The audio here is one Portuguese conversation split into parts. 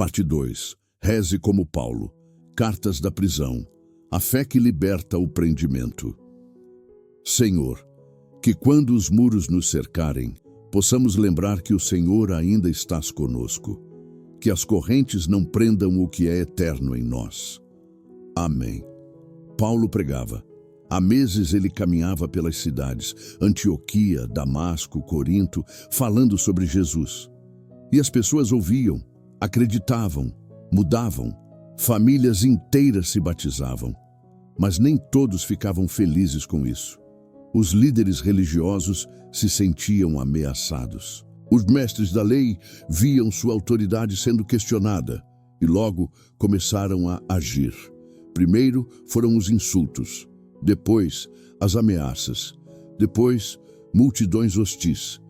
Parte 2. Reze como Paulo. Cartas da prisão. A fé que liberta o prendimento. Senhor, que quando os muros nos cercarem, possamos lembrar que o Senhor ainda estás conosco. Que as correntes não prendam o que é eterno em nós. Amém. Paulo pregava. Há meses ele caminhava pelas cidades, Antioquia, Damasco, Corinto, falando sobre Jesus. E as pessoas ouviam, acreditavam, mudavam, famílias inteiras se batizavam. Mas nem todos ficavam felizes com isso. Os líderes religiosos se sentiam ameaçados. Os mestres da lei viam sua autoridade sendo questionada e logo começaram a agir. Primeiro foram os insultos, depois as ameaças, depois multidões hostis.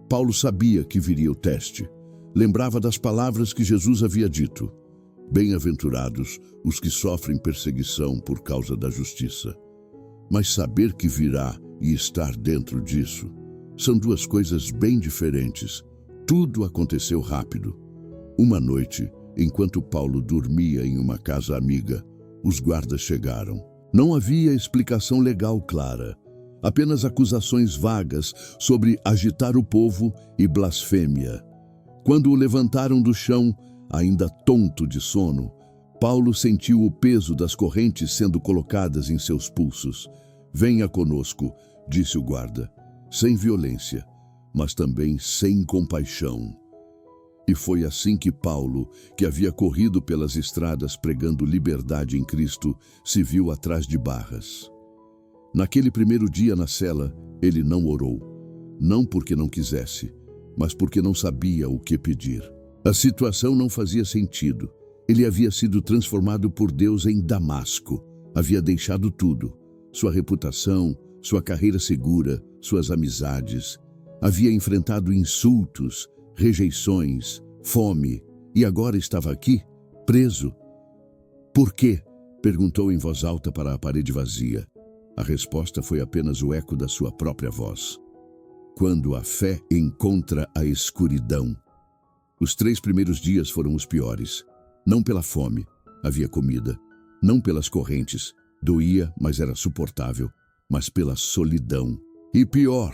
Paulo sabia que viria o teste. Lembrava das palavras que Jesus havia dito: bem-aventurados os que sofrem perseguição por causa da justiça. Mas saber que virá e estar dentro disso são duas coisas bem diferentes. Tudo aconteceu rápido. Uma noite, enquanto Paulo dormia em uma casa amiga, os guardas chegaram. Não havia explicação legal clara, apenas acusações vagas sobre agitar o povo e blasfêmia. Quando o levantaram do chão, ainda tonto de sono, Paulo sentiu o peso das correntes sendo colocadas em seus pulsos. Venha conosco, disse o guarda, sem violência, mas também sem compaixão. E foi assim que Paulo, que havia corrido pelas estradas pregando liberdade em Cristo, se viu atrás de barras. Naquele primeiro dia na cela, ele não orou, não porque não quisesse, mas porque não sabia o que pedir. A situação não fazia sentido. Ele havia sido transformado por Deus em Damasco, havia deixado tudo, sua reputação, sua carreira segura, suas amizades. Havia enfrentado insultos, rejeições, fome, e agora estava aqui, preso. Por quê? Perguntou em voz alta para a parede vazia. A resposta foi apenas o eco da sua própria voz. Quando a fé encontra a escuridão. Os 3 primeiros dias foram os piores. Não pela fome, havia comida. Não pelas correntes, doía, mas era suportável. Mas pela solidão. E pior,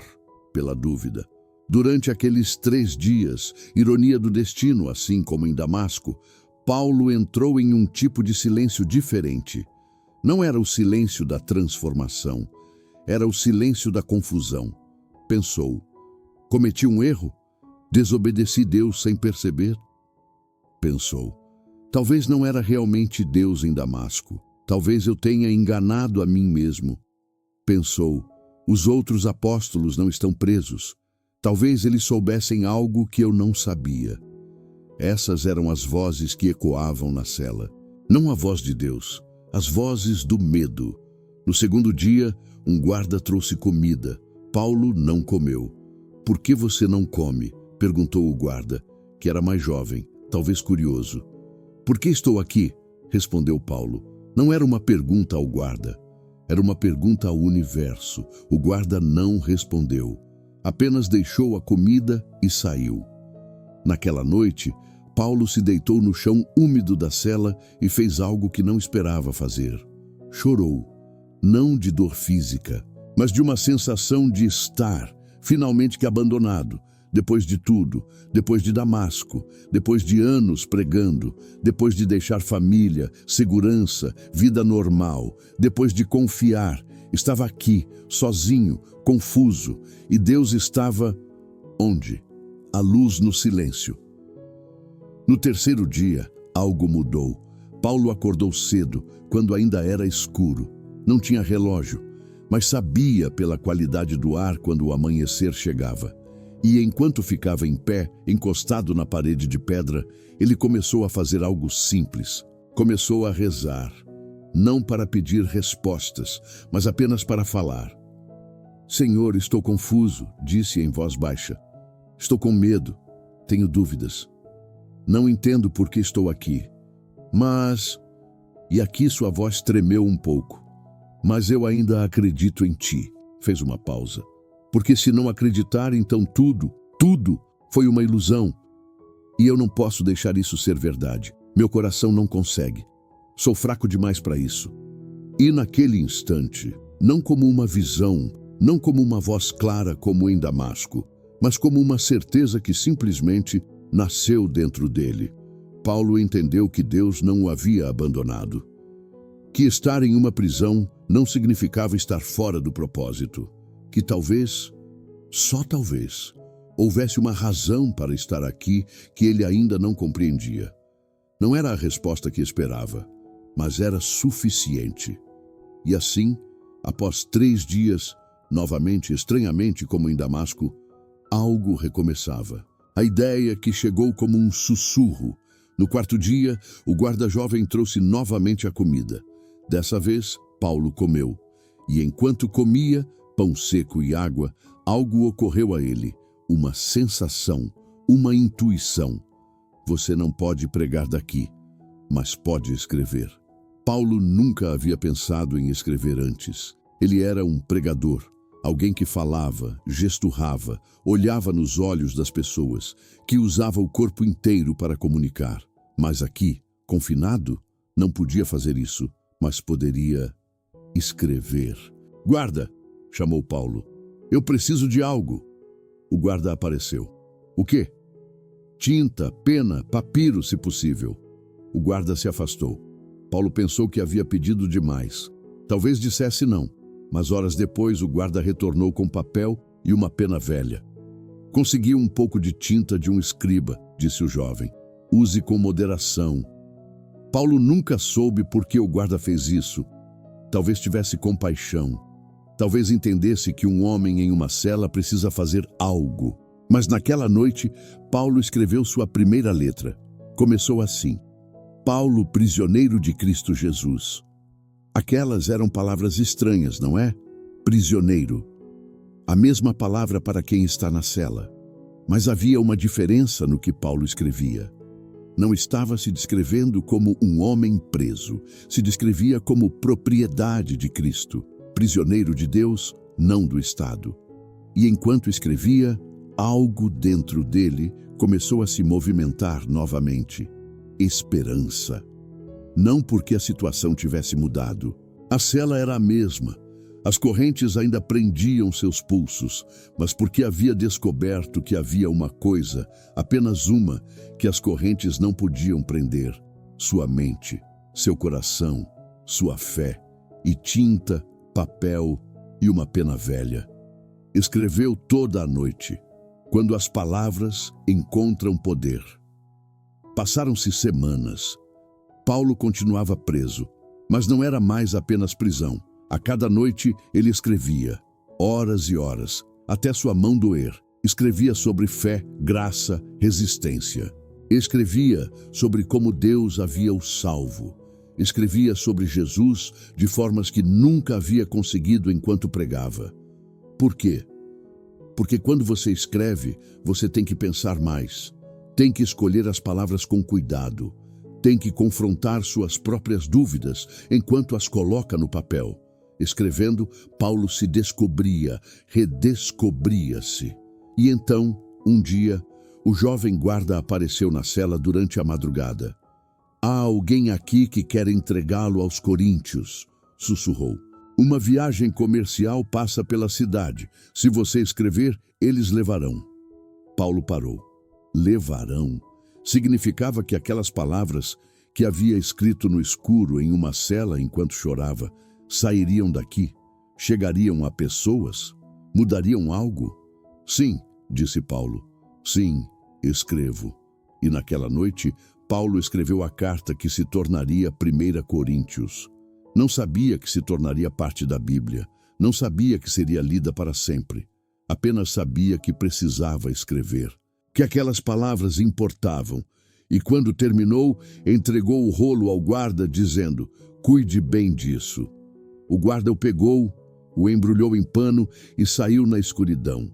pela dúvida. Durante aqueles 3 dias, ironia do destino, assim como em Damasco, Paulo entrou em um tipo de silêncio diferente. Não era o silêncio da transformação, era o silêncio da confusão. Pensou: cometi um erro? Desobedeci Deus sem perceber? Pensou: talvez não era realmente Deus em Damasco. Talvez eu tenha enganado a mim mesmo. Pensou: os outros apóstolos não estão presos. Talvez eles soubessem algo que eu não sabia. Essas eram as vozes que ecoavam na cela. Não a voz de Deus, as vozes do medo. No segundo dia, um guarda trouxe comida. Paulo não comeu. Por que você não come? Perguntou o guarda, que era mais jovem, talvez curioso. Por que estou aqui? Respondeu Paulo. Não era uma pergunta ao guarda. Era uma pergunta ao universo. O guarda não respondeu. Apenas deixou a comida e saiu. Naquela noite, Paulo se deitou no chão úmido da cela e fez algo que não esperava fazer. Chorou, não de dor física, mas de uma sensação de estar, finalmente que abandonado, depois de tudo, depois de Damasco, depois de anos pregando, depois de deixar família, segurança, vida normal, depois de confiar. Estava aqui, sozinho, confuso, e Deus estava onde? A luz no silêncio. No terceiro dia, algo mudou. Paulo acordou cedo, quando ainda era escuro. Não tinha relógio, mas sabia pela qualidade do ar quando o amanhecer chegava. E enquanto ficava em pé, encostado na parede de pedra, ele começou a fazer algo simples. Começou a rezar. Não para pedir respostas, mas apenas para falar. Senhor, estou confuso, disse em voz baixa. Estou com medo, tenho dúvidas. Não entendo por que estou aqui. Mas... E aqui sua voz tremeu um pouco. Mas eu ainda acredito em ti. Fez uma pausa. Porque se não acreditar, então tudo foi uma ilusão. E eu não posso deixar isso ser verdade. Meu coração não consegue. Sou fraco demais para isso. E naquele instante, não como uma visão, não como uma voz clara como em Damasco, mas como uma certeza que simplesmente nasceu dentro dele, Paulo entendeu que Deus não o havia abandonado. Que estar em uma prisão não significava estar fora do propósito. Que talvez, só talvez, houvesse uma razão para estar aqui que ele ainda não compreendia. Não era a resposta que esperava, mas era suficiente. E assim, após 3 dias, novamente estranhamente como em Damasco, algo recomeçava. A ideia que chegou como um sussurro. No 4º dia, o guarda-jovem trouxe novamente a comida. Dessa vez, Paulo comeu. E enquanto comia, pão seco e água, algo ocorreu a ele. Uma sensação, uma intuição. Você não pode pregar daqui, mas pode escrever. Paulo nunca havia pensado em escrever antes. Ele era um pregador, alguém que falava, gesturrava, olhava nos olhos das pessoas, que usava o corpo inteiro para comunicar. Mas aqui, confinado, não podia fazer isso, mas poderia escrever. "Guarda", chamou Paulo. "Eu preciso de algo." O guarda apareceu. "O quê?" "Tinta, pena, papiro, se possível." O guarda se afastou. Paulo pensou que havia pedido demais. Talvez dissesse não, mas horas depois o guarda retornou com papel e uma pena velha. "Consegui um pouco de tinta de um escriba", disse o jovem. "Use com moderação." Paulo nunca soube por que o guarda fez isso. Talvez tivesse compaixão. Talvez entendesse que um homem em uma cela precisa fazer algo. Mas naquela noite, Paulo escreveu sua primeira letra. Começou assim: "Paulo, prisioneiro de Cristo Jesus." Aquelas eram palavras estranhas, não é? Prisioneiro. A mesma palavra para quem está na cela. Mas havia uma diferença no que Paulo escrevia. Não estava se descrevendo como um homem preso. Se descrevia como propriedade de Cristo. Prisioneiro de Deus, não do Estado. E enquanto escrevia, algo dentro dele começou a se movimentar novamente. Esperança. Não porque a situação tivesse mudado. A cela era a mesma. As correntes ainda prendiam seus pulsos, mas porque havia descoberto que havia uma coisa, apenas uma, que as correntes não podiam prender: sua mente, seu coração, sua fé, e tinta, papel e uma pena velha. Escreveu toda a noite, quando as palavras encontram poder. Passaram-se semanas. Paulo continuava preso, mas não era mais apenas prisão. A cada noite ele escrevia, horas e horas, até sua mão doer. Escrevia sobre fé, graça, resistência. Escrevia sobre como Deus havia o salvo. Escrevia sobre Jesus de formas que nunca havia conseguido enquanto pregava. Por quê? Porque quando você escreve, você tem que pensar mais. Tem que escolher as palavras com cuidado. Tem que confrontar suas próprias dúvidas enquanto as coloca no papel. Escrevendo, Paulo se descobria, redescobria-se. E então, um dia, o jovem guarda apareceu na cela durante a madrugada. "Há alguém aqui que quer entregá-lo aos coríntios", sussurrou. "Uma viagem comercial passa pela cidade. Se você escrever, eles levarão." Paulo parou. Levarão significava que aquelas palavras que havia escrito no escuro em uma cela enquanto chorava sairiam daqui, chegariam a pessoas, mudariam algo? "Sim", disse Paulo. "Sim, escrevo." E naquela noite, Paulo escreveu a carta que se tornaria 1 Coríntios. Não sabia que se tornaria parte da Bíblia. Não sabia que seria lida para sempre. Apenas sabia que precisava escrever. Que aquelas palavras importavam. E quando terminou, entregou o rolo ao guarda, dizendo: "Cuide bem disso." O guarda o pegou, o embrulhou em pano e saiu na escuridão.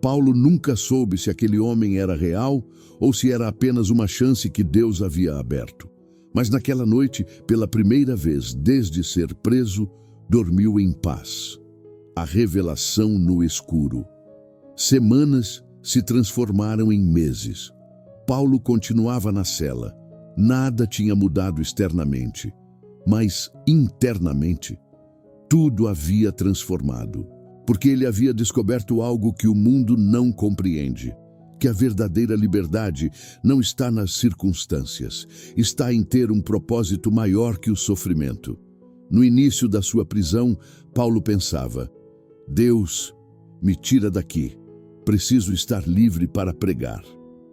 Paulo nunca soube se aquele homem era real ou se era apenas uma chance que Deus havia aberto. Mas naquela noite, pela primeira vez desde ser preso, dormiu em paz. A revelação no escuro. Semanas se transformaram em meses. Paulo continuava na cela. Nada tinha mudado externamente, mas internamente tudo havia transformado, porque ele havia descoberto algo que o mundo não compreende, que a verdadeira liberdade não está nas circunstâncias, está em ter um propósito maior que o sofrimento. No início da sua prisão, Paulo pensava: Deus, me tira daqui, preciso estar livre para pregar.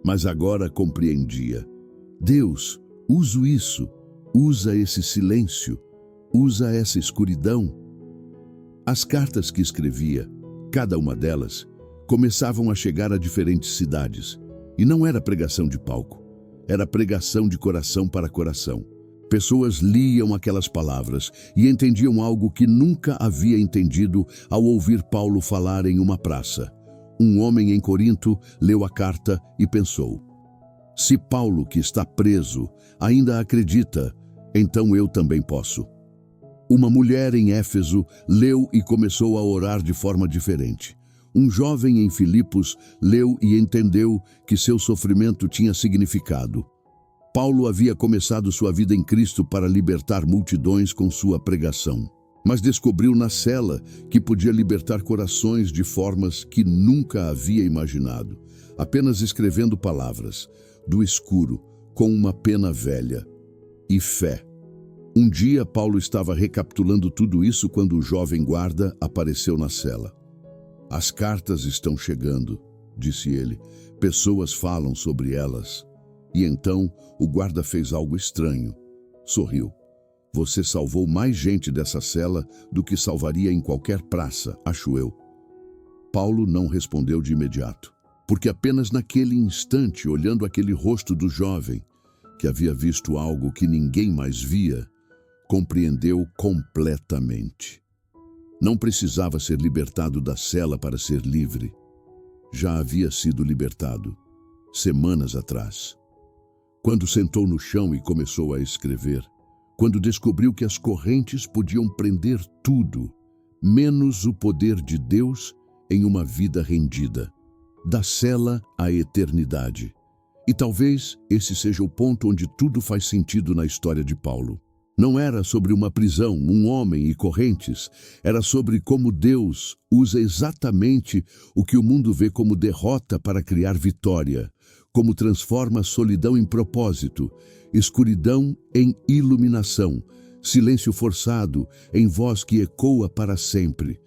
Mas agora compreendia: Deus, usa esse silêncio, usa essa escuridão. As cartas que escrevia, cada uma delas, começavam a chegar a diferentes cidades. E não era pregação de palco, era pregação de coração para coração. Pessoas liam aquelas palavras e entendiam algo que nunca havia entendido ao ouvir Paulo falar em uma praça. Um homem em Corinto leu a carta e pensou: se Paulo, que está preso, ainda acredita, então eu também posso. Uma mulher em Éfeso leu e começou a orar de forma diferente. Um jovem em Filipos leu e entendeu que seu sofrimento tinha significado. Paulo havia começado sua vida em Cristo para libertar multidões com sua pregação, mas descobriu na cela que podia libertar corações de formas que nunca havia imaginado, apenas escrevendo palavras do escuro com uma pena velha e fé. Um dia Paulo estava recapitulando tudo isso quando o jovem guarda apareceu na cela. As cartas estão chegando, disse ele. Pessoas falam sobre elas. E então o guarda fez algo estranho. Sorriu. Você salvou mais gente dessa cela do que salvaria em qualquer praça, acho eu. Paulo não respondeu de imediato, porque apenas naquele instante, olhando aquele rosto do jovem, que havia visto algo que ninguém mais via, compreendeu completamente. Não precisava ser libertado da cela para ser livre. Já havia sido libertado, semanas atrás. Quando sentou no chão e começou a escrever, quando descobriu que as correntes podiam prender tudo, menos o poder de Deus em uma vida rendida, da cela à eternidade. E talvez esse seja o ponto onde tudo faz sentido na história de Paulo. Não era sobre uma prisão, um homem e correntes, era sobre como Deus usa exatamente o que o mundo vê como derrota para criar vitória, como transforma a solidão em propósito, escuridão em iluminação, silêncio forçado em voz que ecoa para sempre.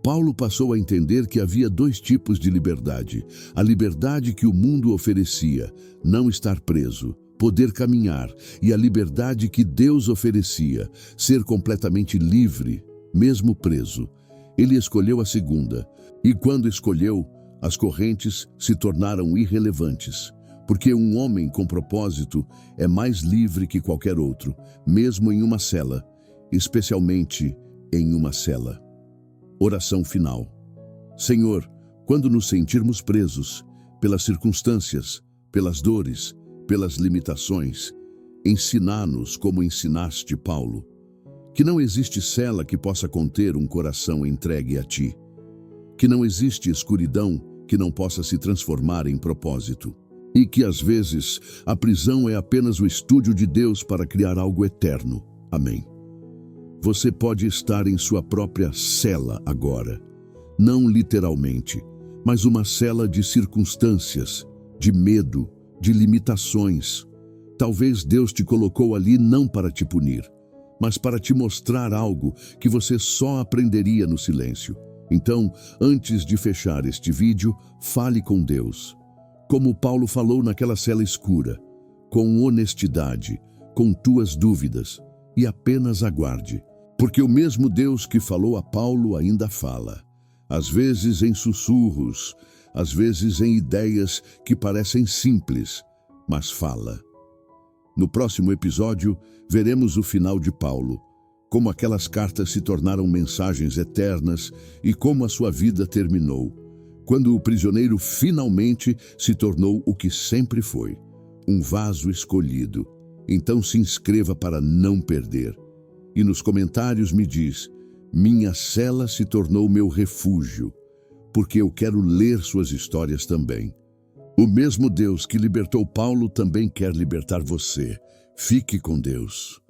Paulo passou a entender que havia dois tipos de liberdade: a liberdade que o mundo oferecia, não estar preso, poder caminhar, e a liberdade que Deus oferecia, ser completamente livre, mesmo preso. Ele escolheu a segunda, e quando escolheu, as correntes se tornaram irrelevantes, porque um homem com propósito é mais livre que qualquer outro, mesmo em uma cela, especialmente em uma cela. Oração final. Senhor, quando nos sentirmos presos, pelas circunstâncias, pelas dores, pelas limitações, ensina-nos como ensinaste Paulo, que não existe cela que possa conter um coração entregue a ti, que não existe escuridão que não possa se transformar em propósito, e que às vezes a prisão é apenas o estúdio de Deus para criar algo eterno. Amém. Você pode estar em sua própria cela agora, não literalmente, mas uma cela de circunstâncias, de medo, de limitações. Talvez Deus te colocou ali não para te punir, mas para te mostrar algo que você só aprenderia no silêncio. Então, antes de fechar este vídeo, fale com Deus. Como Paulo falou naquela cela escura, com honestidade, com tuas dúvidas, e apenas aguarde. Porque o mesmo Deus que falou a Paulo ainda fala, às vezes em sussurros, às vezes em ideias que parecem simples, mas fala. No próximo episódio, veremos o final de Paulo, como aquelas cartas se tornaram mensagens eternas e como a sua vida terminou, quando o prisioneiro finalmente se tornou o que sempre foi, um vaso escolhido. Então se inscreva para não perder. E nos comentários me diz: minha cela se tornou meu refúgio, porque eu quero ler suas histórias também. O mesmo Deus que libertou Paulo também quer libertar você. Fique com Deus.